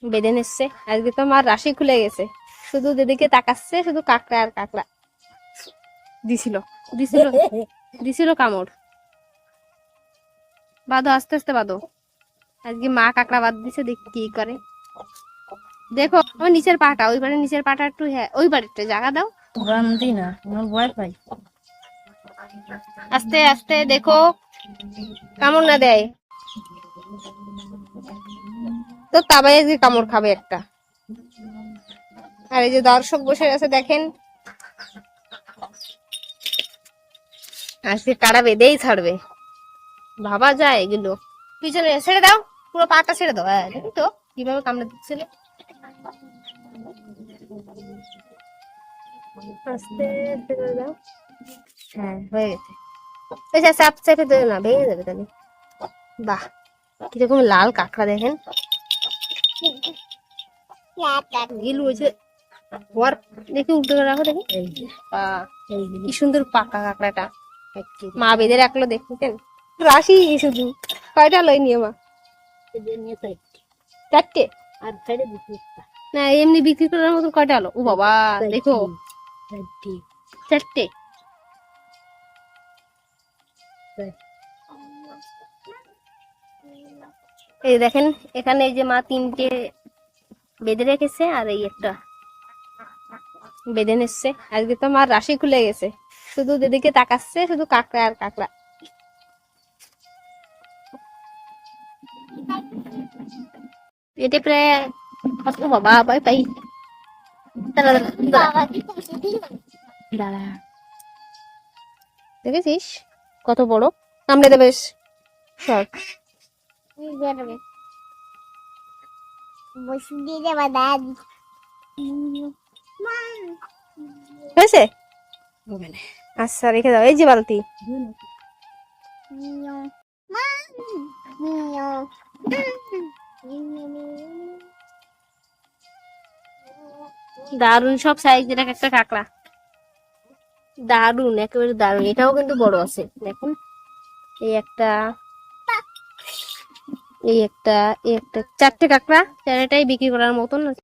বেঁধে নিচ্ছে। আজকে তো আমার রাশি খুলে গেছে, শুধু দিদিকে তাকাচ্ছে, শুধু কাঁকড়া আর কাঁকড়া। দিছিল দিছিল দিছিল কামড়। বাঁধো, আস্তে আস্তে বাঁধো। আজকে মা কাঁকড়া বাদ দিছে, দেখ কি করে। দেখো ওই নিচের পাটা, ওই পারে নিচের পাটা একটু, হ্যাঁ ওই পারে একটু জায়গা দাও। বান্দি না, আমার ভয় পাই। আস্তে আস্তে দেখো কামড় না দেয় তো, তবে আজকে কামড় খাবে একটা। আর এই যে দর্শক বসে আছে দেখেন, আজকে কারা বেঁধেই ছাড়বে, ভাবা যায় এগুলো। পিছনে ছেড়ে দাও, পুরো পাটা ছেড়ে দাও। হ্যাঁ দেখি তো কিভাবে কামড়ে দিচ্ছিল। আস্তে আস্তে করে দাও। হ্যাঁ হয়ে গেছে। আচ্ছা চাপ চেপে দেবে না, ভেঙে যাবে তাহলে। বাহ, কিরকম লাল কাঁকড়া দেখেন, গিলু হয়েছে। ওর দেখি উল্টো করে রাখো দেখি। বাহ, কি সুন্দর পাকা কাঁকড়াটা। মা বেঁধে রাখলো, দেখতেন রাশি শুধু। কয়টা লই নিয়ে মা? চারটে। আর ছেড়ে দিচ্ছি না এমনি বিক্রি করার মতো কয়টা হলো? ও বাবা দেখো, চারটে। এই দেখেন এখানে এই যে মা তিনটে বেঁধে রেখেছে, আর এই একটা বেঁধে নিচ্ছে। আজকে তো আমার রাশি খুলে গেছে, শুধু দিদিকে তাকাচ্ছে, শুধু কাঁকড়া আর কাঁকড়া। এটা প্রায় কত বাবা, পাই পাই। দাঁড়া, দাঁড়া, দাঁড়া। দেখেছিস কত বড় কামড়ে দেবে। সর, হয়েছে। আচ্ছা রেখে দাও, এই যে বালতি। দারুন সব সাইজের এক একটা কাঁকড়া, দারুন একেবারে দারুন। এটাও কিন্তু বড় আছে দেখুন, এই একটা, এই একটা, এই একটা, চারটে কাঁকড়া, চারটাই বিক্রি করার মতন।